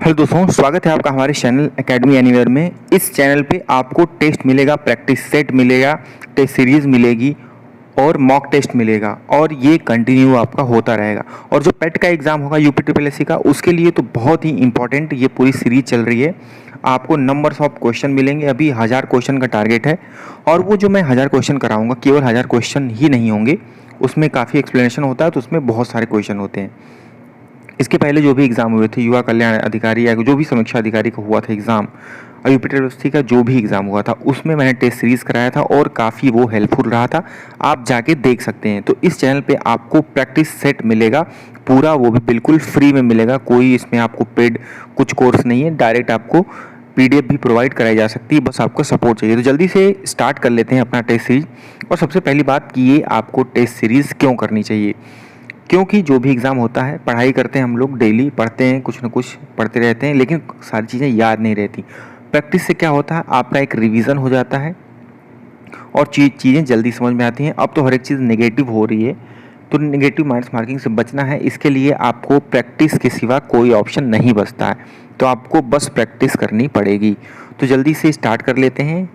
Hello दोस्तों, स्वागत है आपका हमारे चैनल एकेडमी एनीवेयर में। इस चैनल पे आपको टेस्ट मिलेगा, प्रैक्टिस सेट मिलेगा, टेस्ट सीरीज मिलेगी और मॉक टेस्ट मिलेगा और ये कंटिन्यू आपका होता रहेगा। और जो पेट का एग्ज़ाम होगा यूपी ट्रिपल एससी का, उसके लिए तो बहुत ही इंपॉर्टेंट ये पूरी सीरीज चल रही है। आपको नंबर्स ऑफ क्वेश्चन मिलेंगे। अभी 1000 क्वेश्चन का टारगेट है और वो जो मैं 1000 क्वेश्चन कराऊंगा केवल 1000 क्वेश्चन ही नहीं होंगे, उसमें काफ़ी एक्सप्लेनेशन होता है, तो उसमें बहुत सारे क्वेश्चन होते हैं। इसके पहले जो भी एग्ज़ाम हुए थे, युवा कल्याण अधिकारी या जो भी समीक्षा अधिकारी का हुआ था एग्ज़ाम, यूपी यूनिवर्सिटी का जो भी एग्ज़ाम हुआ था, उसमें मैंने टेस्ट सीरीज़ कराया था और काफ़ी वो हेल्पफुल रहा था। आप जाके देख सकते हैं। तो इस चैनल पे आपको प्रैक्टिस सेट मिलेगा पूरा, वो भी बिल्कुल फ्री में मिलेगा। कोई इसमें आपको पेड कुछ कोर्स नहीं है, डायरेक्ट आपको पीडीएफ भी प्रोवाइड कराई जा सकती है, बस आपको सपोर्ट चाहिए। तो जल्दी से स्टार्ट कर लेते हैं अपना टेस्ट सीरीज। और सबसे पहली बात कि ये आपको टेस्ट सीरीज़ क्यों करनी चाहिए, क्योंकि जो भी एग्ज़ाम होता है, पढ़ाई करते हैं हम लोग, डेली पढ़ते हैं, कुछ ना कुछ पढ़ते रहते हैं, लेकिन सारी चीज़ें याद नहीं रहती। प्रैक्टिस से क्या होता है, आपका एक रिवीजन हो जाता है और चीज़ें जल्दी समझ में आती हैं। अब तो हर एक चीज़ नेगेटिव हो रही है, तो नेगेटिव माइनस मार्किंग से बचना है। इसके लिए आपको प्रैक्टिस के सिवा कोई ऑप्शन नहीं बचता है, तो आपको बस प्रैक्टिस करनी पड़ेगी। तो जल्दी से स्टार्ट कर लेते हैं।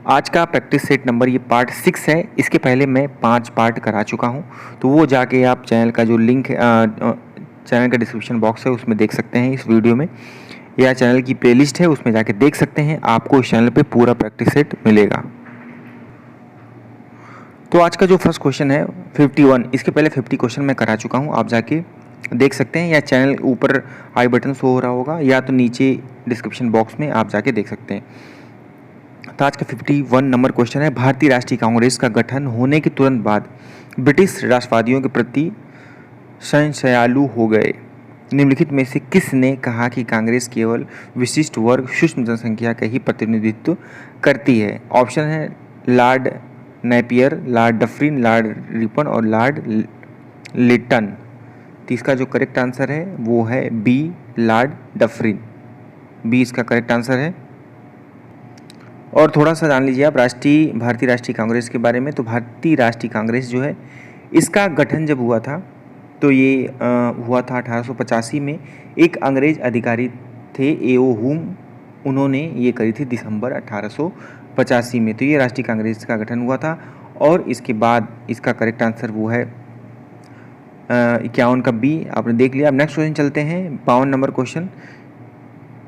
आज का प्रैक्टिस सेट नंबर ये पार्ट 6 है। इसके पहले मैं 5 पार्ट करा चुका हूँ, तो वो जाके आप चैनल का जो लिंक चैनल का डिस्क्रिप्शन बॉक्स है उसमें देख सकते हैं इस वीडियो में, या चैनल की प्लेलिस्ट है उसमें जाके देख सकते हैं। आपको इस चैनल पे पूरा प्रैक्टिस सेट मिलेगा। तो आज का जो फर्स्ट क्वेश्चन है 51, इसके पहले 50 क्वेश्चन मैं करा चुका हूँ, आप जाके देख सकते हैं, या चैनल ऊपर आई बटन शो हो रहा होगा या तो नीचे डिस्क्रिप्शन बॉक्स में आप जाके देख सकते हैं। तो आज का 51 नंबर क्वेश्चन है, भारतीय राष्ट्रीय कांग्रेस का गठन होने के तुरंत बाद ब्रिटिश राष्ट्रवादियों के प्रति संशयालु हो गए। निम्नलिखित में से किसने कहा कि कांग्रेस केवल विशिष्ट वर्ग सूक्ष्म जनसंख्या का ही प्रतिनिधित्व करती है? ऑप्शन है Lord Napier, Lord Dufferin, Lord Ripon और लॉर्ड लिटन। तो इसका जो करेक्ट आंसर है वो है बी, लॉर्ड डफरिन। बी इसका करेक्ट आंसर है। और थोड़ा सा जान लीजिए आप भारतीय राष्ट्रीय कांग्रेस के बारे में। तो भारतीय राष्ट्रीय कांग्रेस जो है, इसका गठन जब हुआ था तो ये हुआ था 1885 में। एक अंग्रेज अधिकारी थे एओ हुम, उन्होंने ये करी थी दिसंबर 1885 में। तो ये राष्ट्रीय कांग्रेस का गठन हुआ था। और इसके बाद इसका करेक्ट आंसर वो है 51 का बी, आपने देख लिया। अब नेक्स्ट क्वेश्चन चलते हैं, 52 नंबर क्वेश्चन।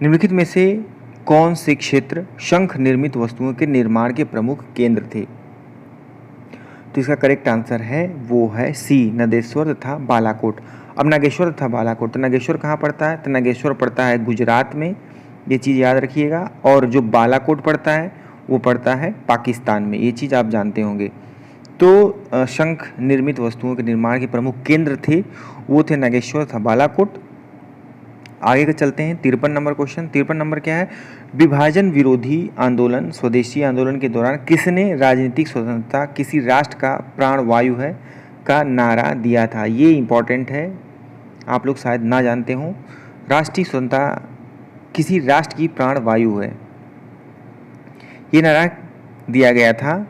निम्नलिखित में से कौन से क्षेत्र शंख निर्मित वस्तुओं के निर्माण के प्रमुख केंद्र थे? तो इसका करेक्ट आंसर है वो है सी, नदेश्वर तथा बालाकोट। अब नागेश्वर तथा बालाकोट, तो नागेश्वर कहाँ पड़ता है? तो नागेश्वर पड़ता है गुजरात में, ये चीज़ याद रखिएगा। और जो बालाकोट पड़ता है वो पड़ता है पाकिस्तान में, ये चीज़ आप जानते होंगे। तो शंख निर्मित वस्तुओं के निर्माण के प्रमुख केंद्र थे वो थे नागेश्वर तथा बालाकोट। आगे का चलते हैं, 53 नंबर क्वेश्चन। 53 नंबर क्या है, विभाजन विरोधी आंदोलन स्वदेशी आंदोलन के दौरान किसने राजनीतिक स्वतंत्रता किसी राष्ट्र का प्राण वायु है का नारा दिया था? ये इंपॉर्टेंट है, आप लोग शायद ना जानते हो। राष्ट्रीय स्वतंत्रता किसी राष्ट्र की प्राण वायु है, ये नारा दिया गया था।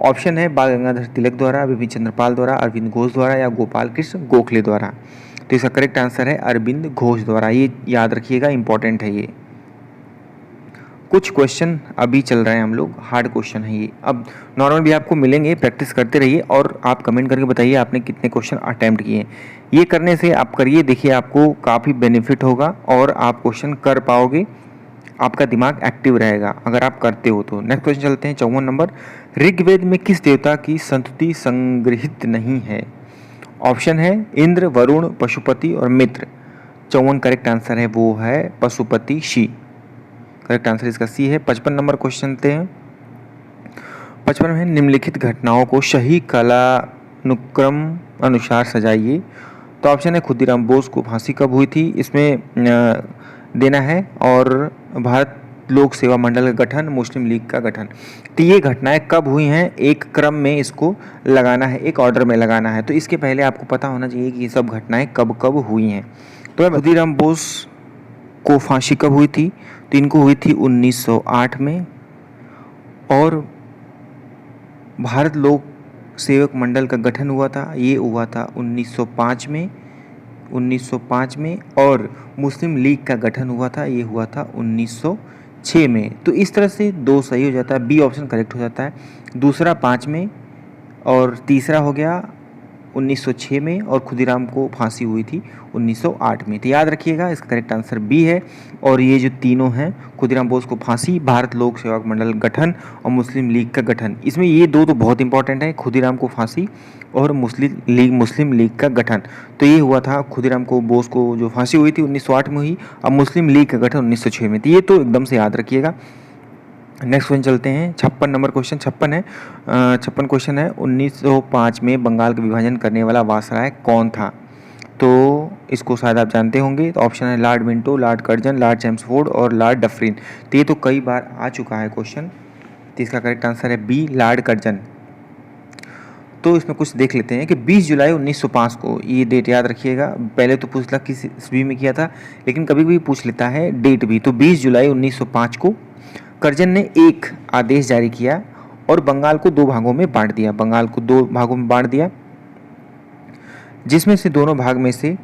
ऑप्शन है बाल गंगाधर तिलक द्वारा, बिपिन चंद्रपाल द्वारा, अरविंद घोष द्वारा या गोपाल कृष्ण गोखले द्वारा। तो इसका करेक्ट आंसर है अरविंद घोष द्वारा, ये याद रखिएगा, इंपॉर्टेंट है ये। कुछ क्वेश्चन अभी चल रहे हैं हम लोग, हार्ड क्वेश्चन है ये। अब नॉर्मल भी आपको मिलेंगे, प्रैक्टिस करते रहिए और आप कमेंट करके बताइए आपने कितने क्वेश्चन अटैम्प्ट किए हैं। ये करने से आप करिए, देखिए आपको काफ़ी बेनिफिट होगा और आप क्वेश्चन कर पाओगे, आपका दिमाग एक्टिव रहेगा अगर आप करते हो तो। नेक्स्ट क्वेश्चन चलते हैं, 54 नंबर। ऋग्वेद में किस देवता की संतुति संग्रहित नहीं है? ऑप्शन है इंद्र, वरुण, पशुपति और मित्र। 54 करेक्ट आंसर है वो है पशुपति, शी। करेक्ट आंसर इसका सी है। 55 नंबर क्वेश्चन चलते हैं। 55 में निम्नलिखित घटनाओं को सही कालानुक्रम अनुसार सजाइए। तो ऑप्शन है खुदीराम बोस को फांसी कब हुई थी, इसमें देना है। और भारत लोक सेवा मंडल का गठन, मुस्लिम लीग का गठन। तो ये घटनाएं कब हुई हैं, एक क्रम में इसको लगाना है, एक ऑर्डर में लगाना है। तो इसके पहले आपको पता होना चाहिए कि ये सब घटनाएं कब कब हुई हैं। तो खुदीराम बोस को फांसी कब हुई थी? तो इनको हुई थी 1908 में। और भारत लोक सेवक मंडल का गठन हुआ था, ये हुआ था 1905 में। 1905 में और मुस्लिम लीग का गठन हुआ था, ये हुआ था 1906 में। तो इस तरह से 2 सही हो जाता है, बी ऑप्शन करेक्ट हो जाता है। दूसरा 5 में और तीसरा हो गया 1906 में और खुदीराम को फांसी हुई थी 1908 में। तो याद रखिएगा इसका करेक्ट आंसर बी है। और ये जो तीनों हैं, खुदीराम बोस को फांसी, भारत लोक सेवक मंडल गठन और मुस्लिम लीग का गठन, इसमें ये दो तो बहुत इंपॉर्टेंट है, खुदीराम को फांसी और मुस्लिम लीग का गठन। तो ये हुआ था खुदीराम को बोस को जो फांसी हुई थी 1908 में हुई, और मुस्लिम लीग का गठन 1906 में। तो ये तो एकदम से याद रखिएगा। नेक्स्ट क्वेश्चन चलते हैं, 56 नंबर क्वेश्चन 56 है। 56 क्वेश्चन है, 1905 में बंगाल का विभाजन करने वाला वायसराय कौन था? तो इसको शायद आप जानते होंगे। तो ऑप्शन है Lord Minto, Lord Curzon, Lord Chelmsford और लॉर्ड डफरिन। तो ये तो कई बार आ चुका है क्वेश्चन। तो इसका करेक्ट आंसर है बी, लॉर्ड कर्जन। तो इसमें कुछ देख लेते हैं कि 20 जुलाई 1905 को, ये डेट याद रखिएगा। पहले तो पूछ ला किस ईस्वी में किया था, लेकिन कभी कभी पूछ लेता है डेट भी। तो 20 जुलाई 1905 को कर्जन ने एक आदेश जारी किया और बंगाल को 2 भागों में बांट दिया। बंगाल को 2 भागों में बांट दिया, जिसमें से दोनों भाग में से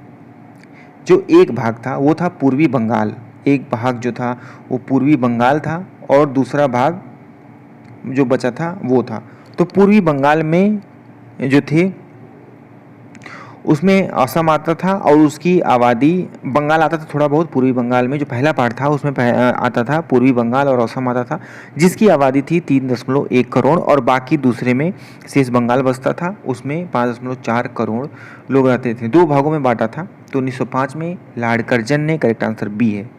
जो एक भाग था वो था पूर्वी बंगाल। एक भाग जो था वो पूर्वी बंगाल था और दूसरा भाग जो बचा था वो था। तो पूर्वी बंगाल में जो थे उसमें असम आता था और उसकी आबादी, बंगाल आता था थोड़ा बहुत, पूर्वी बंगाल में जो पहला पार्ट था उसमें आता था पूर्वी बंगाल और असम आता था, जिसकी आबादी थी 3.1 करोड़ और बाकी दूसरे में शेष बंगाल बसता था, उसमें 5.4 करोड़ लोग रहते थे। 2 भागों में बांटा था। तो 1905 में लॉर्ड कर्जन ने, करेक्ट आंसर बी है।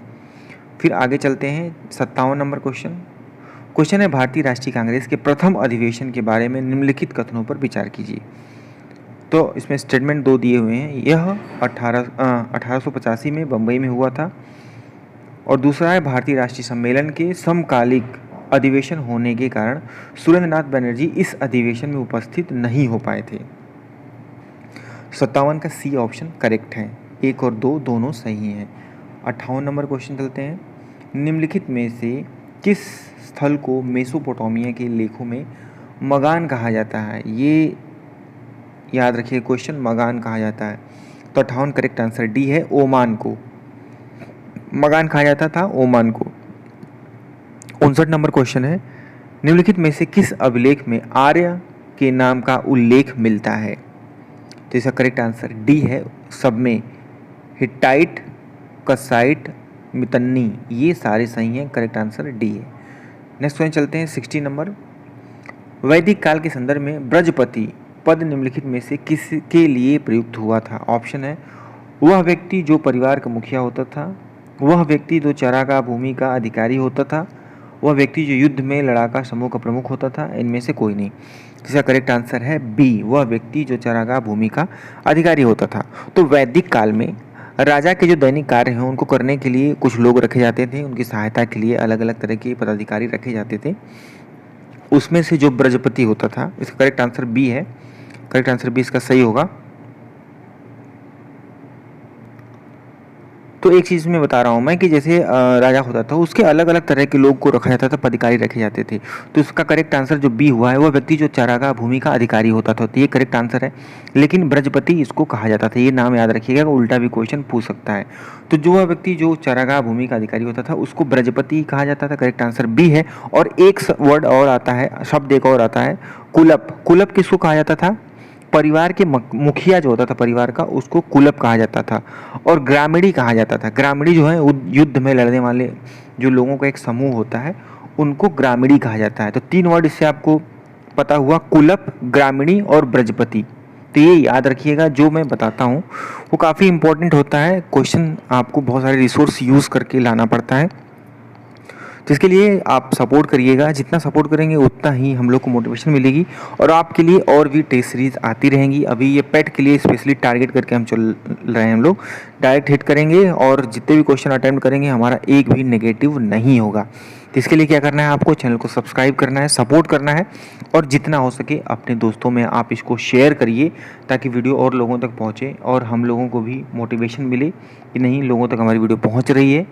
फिर आगे चलते हैं, 57 नंबर क्वेश्चन है, भारतीय राष्ट्रीय कांग्रेस के प्रथम अधिवेशन के बारे में निम्नलिखित कथनों पर विचार कीजिए। तो इसमें स्टेटमेंट 2 दिए हुए हैं। यह 1885 में बम्बई में हुआ था और दूसरा है भारतीय राष्ट्रीय सम्मेलन के समकालिक अधिवेशन होने के कारण सुरेंद्रनाथ बनर्जी इस अधिवेशन में उपस्थित नहीं हो पाए थे। 57 का सी ऑप्शन करेक्ट है, 1 और 2 दोनों सही हैं। 58 नंबर क्वेश्चन चलते हैं, निम्नलिखित में से किस स्थल को मेसोपोटामिया के लेखों में मगान कहा जाता है? ये याद रखिए क्वेश्चन, मगान कहा जाता है। तो 58 करेक्ट आंसर डी है, ओमान को मगान कहा जाता था, ओमान को। 59 नंबर क्वेश्चन है, निम्नलिखित में से किस अभिलेख में आर्य के नाम का उल्लेख मिलता है? तो इसका करेक्ट आंसर डी है, सब में। हिट्टाइट, कसाइट, मितन्नी, ये सारे सही हैं, करेक्ट आंसर डी है। नेक्स्ट क्वेश्चन चलते हैं, 60 नंबर, वैदिक काल के संदर्भ में ब्रजपति पद निम्नलिखित में से किसके लिए प्रयुक्त हुआ था? ऑप्शन है वह व्यक्ति जो परिवार का मुखिया होता था, वह व्यक्ति जो चरागाह भूमि का अधिकारी होता था, वह व्यक्ति जो युद्ध में लड़ाका समूह का प्रमुख होता था, इनमें से कोई नहीं। इसका करेक्ट आंसर है बी, वह व्यक्ति जो चरागाह भूमि का अधिकारी होता था। तो वैदिक काल में राजा के जो दैनिक कार्य हैं उनको करने के लिए कुछ लोग रखे जाते थे, उनकी सहायता के लिए अलग अलग तरह के पदाधिकारी रखे जाते थे। उसमें से जो ब्रजपति होता था, इसका करेक्ट आंसर बी है, करेक्ट आंसर बी इसका सही होगा। तो एक चीज़ मैं बता रहा हूँ मैं कि जैसे राजा होता था उसके अलग अलग तरह के लोग को रखा जाता था, पदाधिकारी रखे जाते थे। तो इसका करेक्ट आंसर जो बी हुआ है, वह व्यक्ति जो चरागाह भूमि का अधिकारी होता था, तो ये करेक्ट आंसर है। लेकिन ब्रजपति इसको कहा जाता था, ये नाम याद रखिएगा, उल्टा भी क्वेश्चन पूछ सकता है। तो जो वह व्यक्ति जो चरागाह भूमि का अधिकारी होता था उसको ब्रजपति कहा जाता था, करेक्ट आंसर बी है। और एक वर्ड और आता है, शब्द एक और आता है, कुलप। कुलप किसको कहा जाता था? परिवार के मुखिया जो होता था परिवार का, उसको कुलप कहा जाता था। और ग्रामीणी कहा जाता था। ग्रामीणी जो है युद्ध में लड़ने वाले जो लोगों का एक समूह होता है, उनको ग्रामीणी कहा जाता है। तो 3 वर्ड इससे आपको पता हुआ, कुलप, ग्रामीणी और ब्रजपति। तो ये याद रखिएगा, जो मैं बताता हूँ वो काफ़ी इंपॉर्टेंट होता है। क्वेश्चन आपको बहुत सारे रिसोर्स यूज़ करके लाना पड़ता है, जिसके लिए आप सपोर्ट करिएगा। जितना सपोर्ट करेंगे उतना ही हम लोग को मोटिवेशन मिलेगी और आपके लिए और भी टेस्ट सीरीज आती रहेंगी। अभी ये पेट के लिए स्पेशली टारगेट करके हम चल रहे हैं, हम लोग डायरेक्ट हिट करेंगे और जितने भी क्वेश्चन अटेम्प्ट करेंगे हमारा एक भी नेगेटिव नहीं होगा। तो इसके लिए क्या करना है, आपको चैनल को सब्सक्राइब करना है, सपोर्ट करना है और जितना हो सके अपने दोस्तों में आप इसको शेयर करिए ताकि वीडियो और लोगों तक पहुँचे और हम लोगों को भी मोटिवेशन मिले कि नहीं, लोगों तक हमारी वीडियो पहुँच रही है।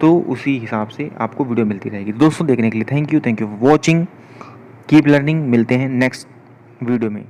तो उसी हिसाब से आपको वीडियो मिलती रहेगी। दोस्तों देखने के लिए thank you for watching, keep learning. मिलते हैं नेक्स्ट वीडियो में।